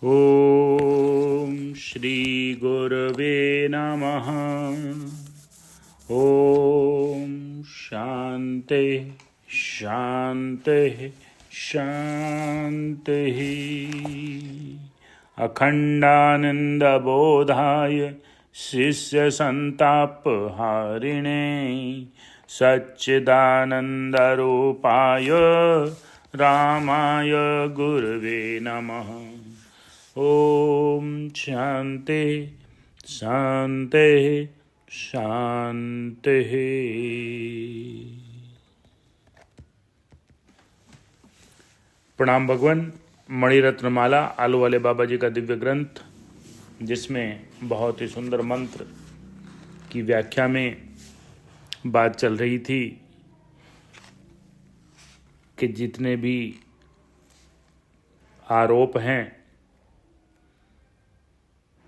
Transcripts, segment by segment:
ओम श्री गुरवे नमः। ओम शांति शांति शांति। अखंडानंद बोधाय शिष्य संतापहारिणे सच्चिदानंद रूपाय रामाय गुरवे नमः। ओम शांति शांति शांति। प्रणाम भगवान। मणिरत्नमाला आलू वाले बाबा जी का दिव्य ग्रंथ, जिसमें बहुत ही सुंदर मंत्र की व्याख्या में बात चल रही थी कि जितने भी आरोप हैं,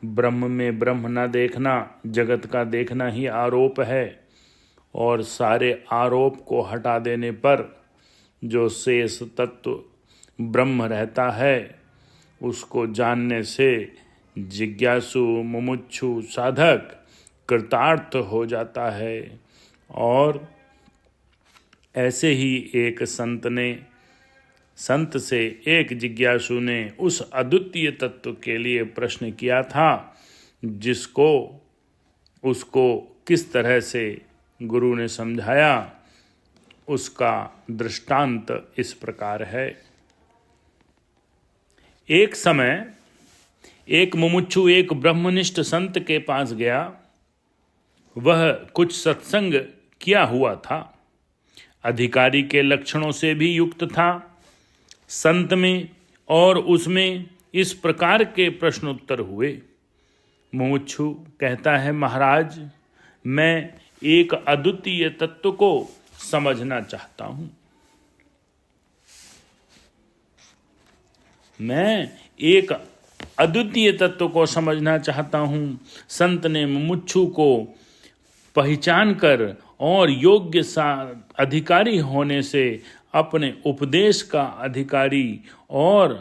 ब्रह्म में ब्रह्म न देखना, जगत का देखना ही आरोप है, और सारे आरोप को हटा देने पर जो शेष तत्व ब्रह्म रहता है, उसको जानने से जिज्ञासु मुमुक्षु साधक कृतार्थ हो जाता है। और ऐसे ही एक संत से एक जिज्ञासु ने उस अद्वितीय तत्व के लिए प्रश्न किया था, उसको किस तरह से गुरु ने समझाया। उसका दृष्टांत इस प्रकार है। एक समय एक मुमुक्षु एक ब्रह्मनिष्ठ संत के पास गया। वह कुछ सत्संग किया हुआ था, अधिकारी के लक्षणों से भी युक्त था। संत में और उसमें इस प्रकार के प्रश्नोत्तर हुए। मुमुक्षु कहता है, महाराज, मैं एक अद्वितीय तत्व को समझना चाहता हूं। मैं एक अद्वितीय तत्व को समझना चाहता हूं। संत ने मुमुक्षु को पहचान कर और योग्य अधिकारी होने से अपने उपदेश का अधिकारी और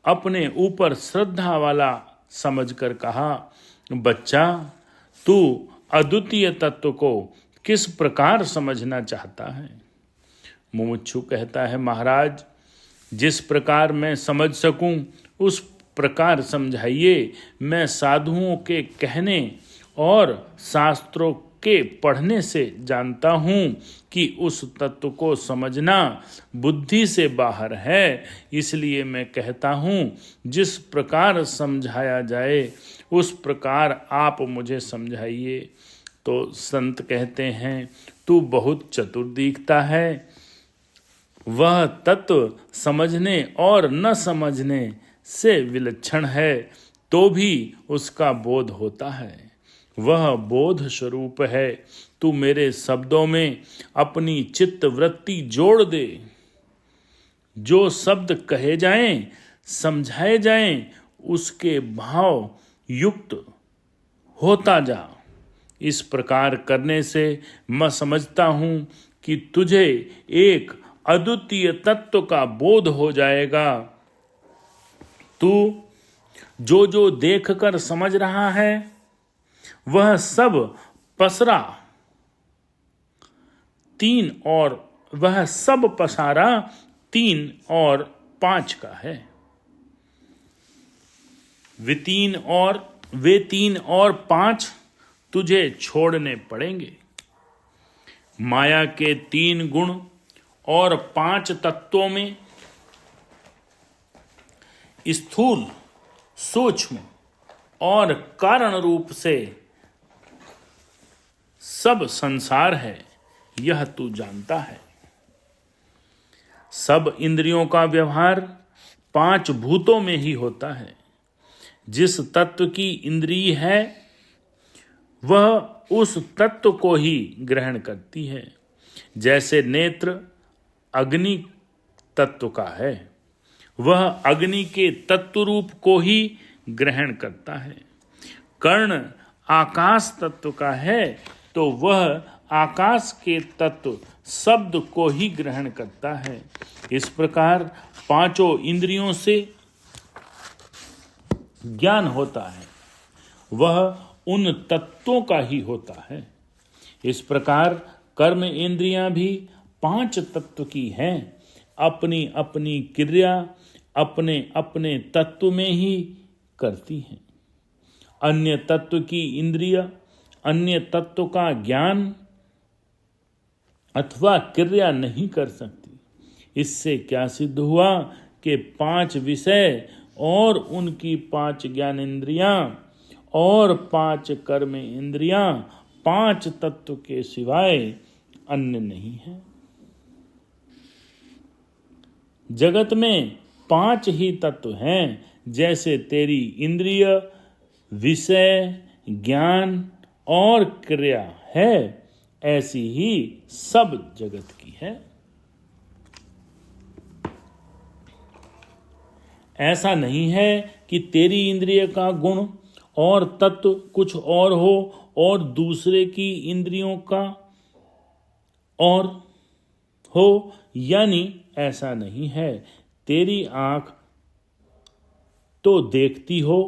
अपने ऊपर श्रद्धा वाला समझकर कहा, बच्चा, तू अद्वितीय तत्व को किस प्रकार समझना चाहता है? मुमुक्षु कहता है, महाराज, जिस प्रकार मैं समझ सकूं उस प्रकार समझाइए। मैं साधुओं के कहने और शास्त्रों के पढ़ने से जानता हूं कि उस तत्व को समझना बुद्धि से बाहर है। इसलिए मैं कहता हूं, जिस प्रकार समझाया जाए उस प्रकार आप मुझे समझाइए। तो संत कहते हैं, तू बहुत चतुर दिखता है। वह तत्व समझने और न समझने से विलक्षण है, तो भी उसका बोध होता है। वह बोध स्वरूप है। तू मेरे शब्दों में अपनी चित्त वृत्ति जोड़ दे। जो शब्द कहे जाएं, समझाए जाएं, उसके भाव युक्त होता जा। इस प्रकार करने से मैं समझता हूं कि तुझे एक अद्वितीय तत्व का बोध हो जाएगा। तू जो देखकर समझ रहा है, वह सब पसरा 3 और वह सब पसारा 3 और 5 का है। वे 3 और 5 तुझे छोड़ने पड़ेंगे। माया के 3 गुण और 5 तत्वों में स्थूल, सूक्ष्म और कारण रूप से सब संसार है, यह तू जानता है। सब इंद्रियों का व्यवहार 5 भूतों में ही होता है। जिस तत्व की इंद्रिय है, वह उस तत्व को ही ग्रहण करती है। जैसे नेत्र अग्नि तत्व का है, वह अग्नि के तत्व रूप को ही ग्रहण करता है। कर्ण आकाश तत्व का है, तो वह आकाश के तत्व शब्द को ही ग्रहण करता है। इस प्रकार 5 इंद्रियों से ज्ञान होता है वह उन तत्वों का ही होता है। इस प्रकार कर्म इंद्रियां भी 5 तत्व की हैं, अपनी अपनी क्रिया अपने अपने तत्व में ही करती हैं। अन्य तत्व की इंद्रिय अन्य तत्व का ज्ञान अथवा क्रिया नहीं कर सकती। इससे क्या सिद्ध हुआ कि 5 विषय और उनकी 5 ज्ञानेंद्रियां और 5 कर्म इंद्रियां 5 तत्व के सिवाय अन्य नहीं है। जगत में 5 ही तत्व हैं, जैसे तेरी इंद्रिय, विषय, ज्ञान और क्रिया है, ऐसी ही सब जगत की है। ऐसा नहीं है कि तेरी इंद्रिय का गुण और तत्व कुछ और हो और दूसरे की इंद्रियों का और हो, यानी ऐसा नहीं है तेरी आंख तो देखती हो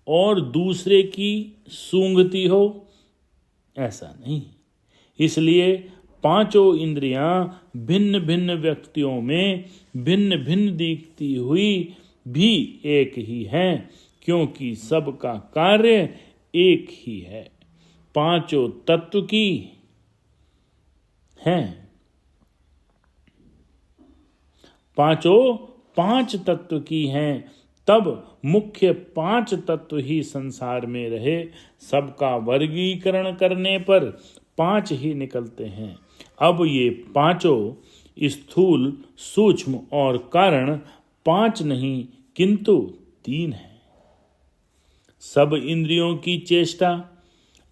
और दूसरे की सूंघती हो, ऐसा नहीं। इसलिए 5 इंद्रियां भिन्न भिन्न व्यक्तियों में भिन्न भिन्न दिखती हुई भी एक ही हैं, क्योंकि सबका कार्य एक ही है। 5 तत्व की हैं, 5 तत्व की हैं, तब मुख्य 5 तत्व ही संसार में रहे। सबका वर्गीकरण करने पर 5 ही निकलते हैं। अब ये 5 स्थूल, सूक्ष्म और कारण 5 नहीं किंतु 3 हैं। सब इंद्रियों की चेष्टा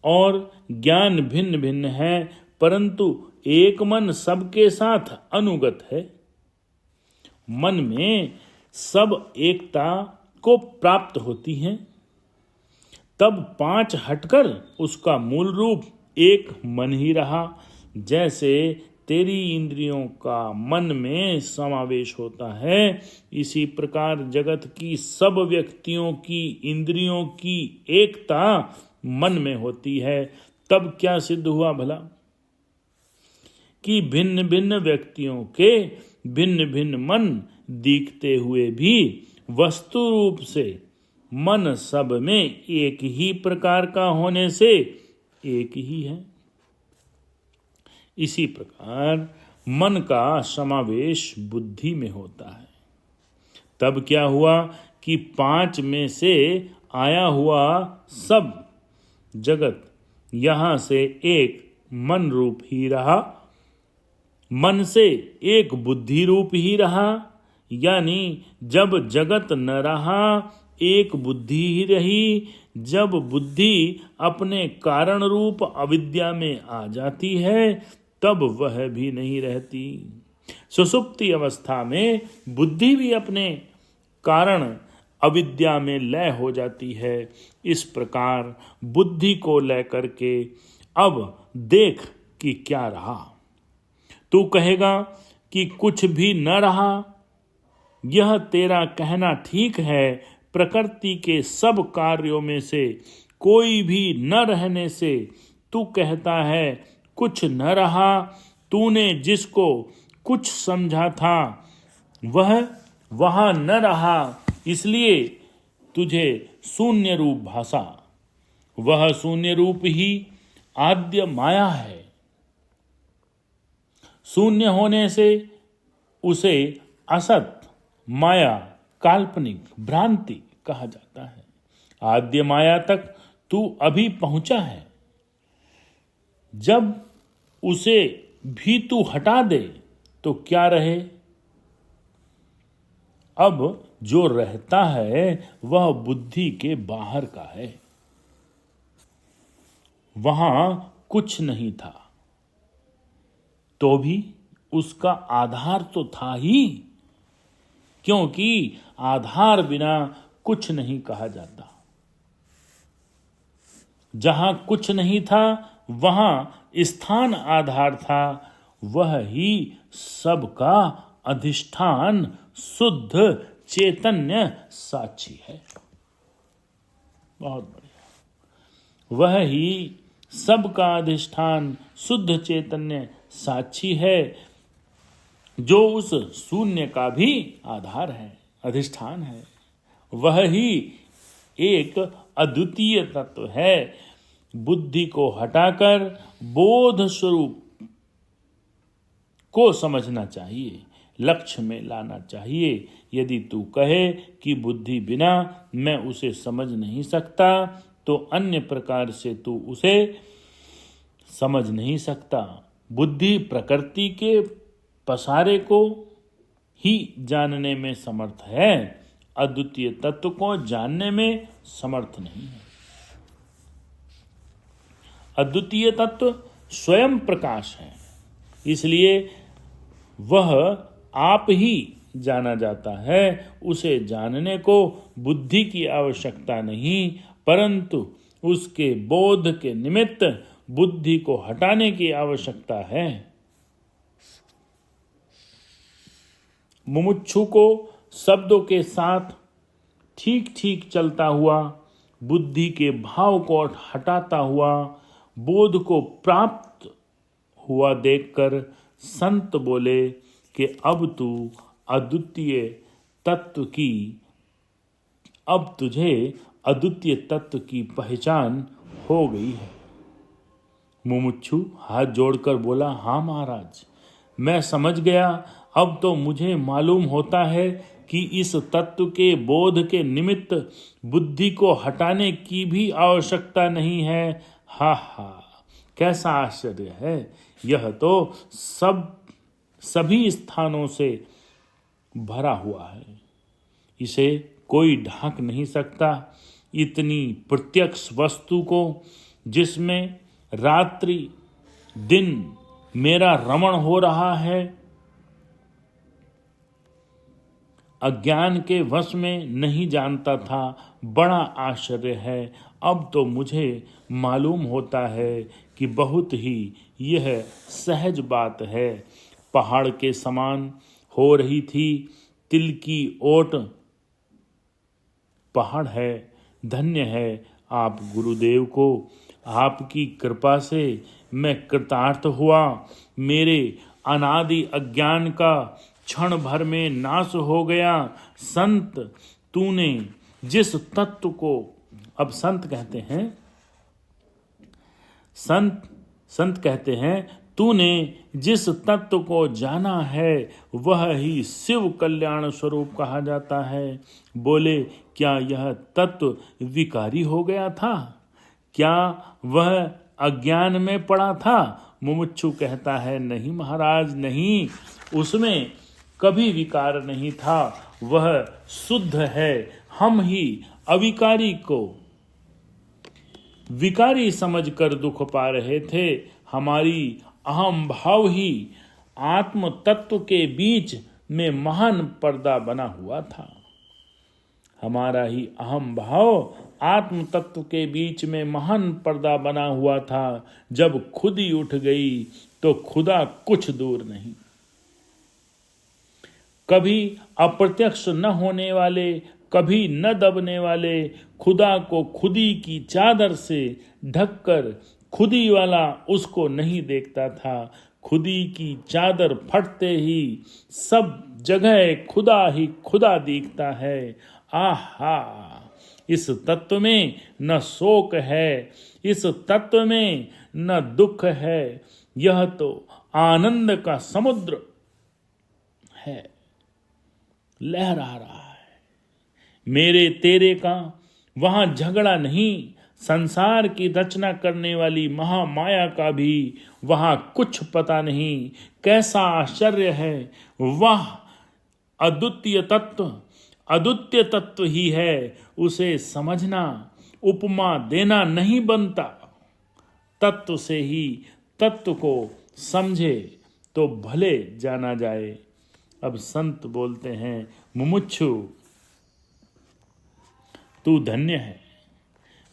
और ज्ञान भिन्न भिन्न है, परंतु एक मन सबके साथ अनुगत है। मन में सब एकता को प्राप्त होती है, तब 5 हटकर उसका मूल रूप एक मन ही रहा। जैसे तेरी इंद्रियों का मन में समावेश होता है, इसी प्रकार जगत की सब व्यक्तियों की इंद्रियों की एकता मन में होती है। तब क्या सिद्ध हुआ भला कि भिन्न भिन्न व्यक्तियों के भिन्न भिन्न मन दिखते हुए भी वस्तु रूप से मन सब में एक ही प्रकार का होने से एक ही है। इसी प्रकार मन का समावेश बुद्धि में होता है। तब क्या हुआ कि 5 में से आया हुआ सब जगत यहां से एक मन रूप ही रहा, मन से एक बुद्धि रूप ही रहा, यानी जब जगत न रहा एक बुद्धि ही रही। जब बुद्धि अपने कारण रूप अविद्या में आ जाती है तब वह भी नहीं रहती। सुषुप्ति अवस्था में बुद्धि भी अपने कारण अविद्या में लय हो जाती है। इस प्रकार बुद्धि को लय करके अब देख कि क्या रहा। तू कहेगा कि कुछ भी न रहा, यह तेरा कहना ठीक है। प्रकृति के सब कार्यों में से कोई भी न रहने से तू कहता है कुछ न रहा। तूने जिसको कुछ समझा था वह वहां न रहा, इसलिए तुझे शून्य रूप भासा। वह शून्य रूप ही आद्य माया है। शून्य होने से उसे असत, माया, काल्पनिक, भ्रांति कहा जाता है। आद्य माया तक तू अभी पहुंचा है। जब उसे भी तू हटा दे तो क्या रहे? अब जो रहता है वह बुद्धि के बाहर का है। वहां कुछ नहीं था तो भी उसका आधार तो था ही, क्योंकि आधार बिना कुछ नहीं कहा जाता। जहां कुछ नहीं था वहां स्थान आधार था। वह ही सबका अधिष्ठान शुद्ध चैतन्य साक्षी है। बहुत बढ़िया। वह ही सबका अधिष्ठान शुद्ध चैतन्य साक्षी है, जो उस शून्य का भी आधार है, अधिष्ठान है। वह ही एक अद्वितीय तत्व है। बुद्धि को हटाकर बोध स्वरूप को समझना चाहिए, लक्ष्य में लाना चाहिए। यदि तू कहे कि बुद्धि बिना मैं उसे समझ नहीं सकता, तो अन्य प्रकार से तू उसे समझ नहीं सकता। बुद्धि प्रकृति के पसारे को ही जानने में समर्थ है, अद्वितीय तत्व को जानने में समर्थ नहीं है। अद्वितीय तत्व स्वयं प्रकाश है, इसलिए वह आप ही जाना जाता है। उसे जानने को बुद्धि की आवश्यकता नहीं, परंतु उसके बोध के निमित्त बुद्धि को हटाने की आवश्यकता है। मुमुक्षु को शब्दों के साथ ठीक ठीक चलता हुआ, बुद्धि के भाव को हटाता हुआ, बोध को प्राप्त हुआ देखकर संत बोले कि अब तू अद्वितीय तत्व की, अब तुझे अद्वितीय तत्व की पहचान हो गई है। मुमुक्षु हाथ जोड़कर बोला, हाँ महाराज, मैं समझ गया। अब तो मुझे मालूम होता है कि इस तत्व के बोध के निमित्त बुद्धि को हटाने की भी आवश्यकता नहीं है। हा हा, कैसा आश्चर्य है! यह तो सभी स्थानों से भरा हुआ है, इसे कोई ढांक नहीं सकता। इतनी प्रत्यक्ष वस्तु को, जिसमें रात्रि दिन मेरा रमण हो रहा है, अज्ञान के वश में नहीं जानता था। बड़ा आश्चर्य है। अब तो मुझे मालूम होता है कि बहुत ही यह सहज बात है। पहाड़ के समान हो रही थी, तिल की ओट पहाड़ है। धन्य है आप गुरुदेव को, आपकी कृपा से मैं कृतार्थ हुआ। मेरे अनादि अज्ञान का क्षण भर में नाश हो गया। संत, तूने जिस तत्व को, अब संत कहते हैं तूने जिस तत्व को जाना है, वह ही शिव कल्याण स्वरूप कहा जाता है। बोले, क्या यह तत्व विकारी हो गया था? क्या वह अज्ञान में पड़ा था? मुमुक्षु कहता है, नहीं महाराज, नहीं, उसमें कभी विकार नहीं था। वह शुद्ध है। हम ही अविकारी को विकारी समझकर दुख पा रहे थे। हमारी अहम भाव ही आत्म तत्व के बीच में महान पर्दा बना हुआ था। हमारा ही अहम भाव आत्म तत्व के बीच में महान पर्दा बना हुआ था। जब खुद ही उठ गई तो खुदा कुछ दूर नहीं। कभी अप्रत्यक्ष न होने वाले, कभी न दबने वाले खुदा को खुदी की चादर से ढककर खुदी वाला उसको नहीं देखता था। खुदी की चादर फटते ही सब जगह खुदा ही खुदा दिखता है। आहा, इस तत्व में न शोक है, इस तत्व में न दुख है। यह तो आनंद का समुद्र है, लहरा रहा है। मेरे तेरे का वहां झगड़ा नहीं। संसार की रचना करने वाली महामाया का भी वहां कुछ पता नहीं। कैसा आश्चर्य है! वह अद्वितीय तत्व ही है। उसे समझना उपमा देना नहीं बनता। तत्व से ही तत्व को समझे तो भले जाना जाए। अब संत बोलते हैं, मुमुक्षु, तू धन्य है।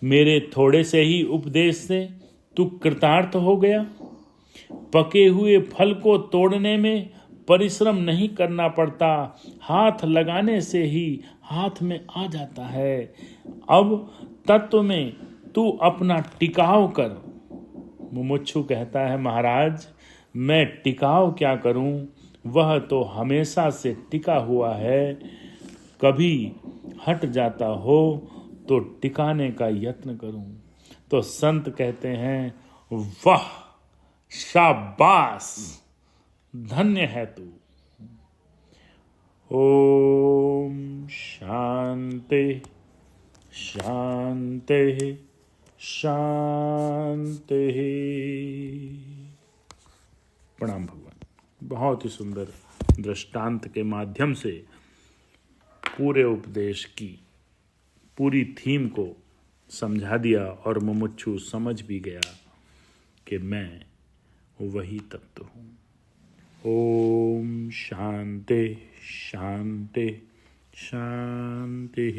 मेरे थोड़े से ही उपदेश से तू कृतार्थ हो गया। पके हुए फल को तोड़ने में परिश्रम नहीं करना पड़ता। हाथ लगाने से ही हाथ में आ जाता है। अब तत्व में तू अपना टिकाव कर। मुमुक्षु कहता है, महाराज मैं टिकाव क्या करूं, वह तो हमेशा से टिका हुआ है, कभी हट जाता हो तो टिकाने का यत्न करूं। तो संत कहते हैं, वाह शाबाश, धन्य है तू। ओम शांति शांति शांति। प्रणाम भगवान। बहुत ही सुंदर दृष्टांत के माध्यम से पूरे उपदेश की पूरी थीम को समझा दिया और मुमुक्षु समझ भी गया कि मैं वही तत्व हूँ। ओम शांति शांति शांति।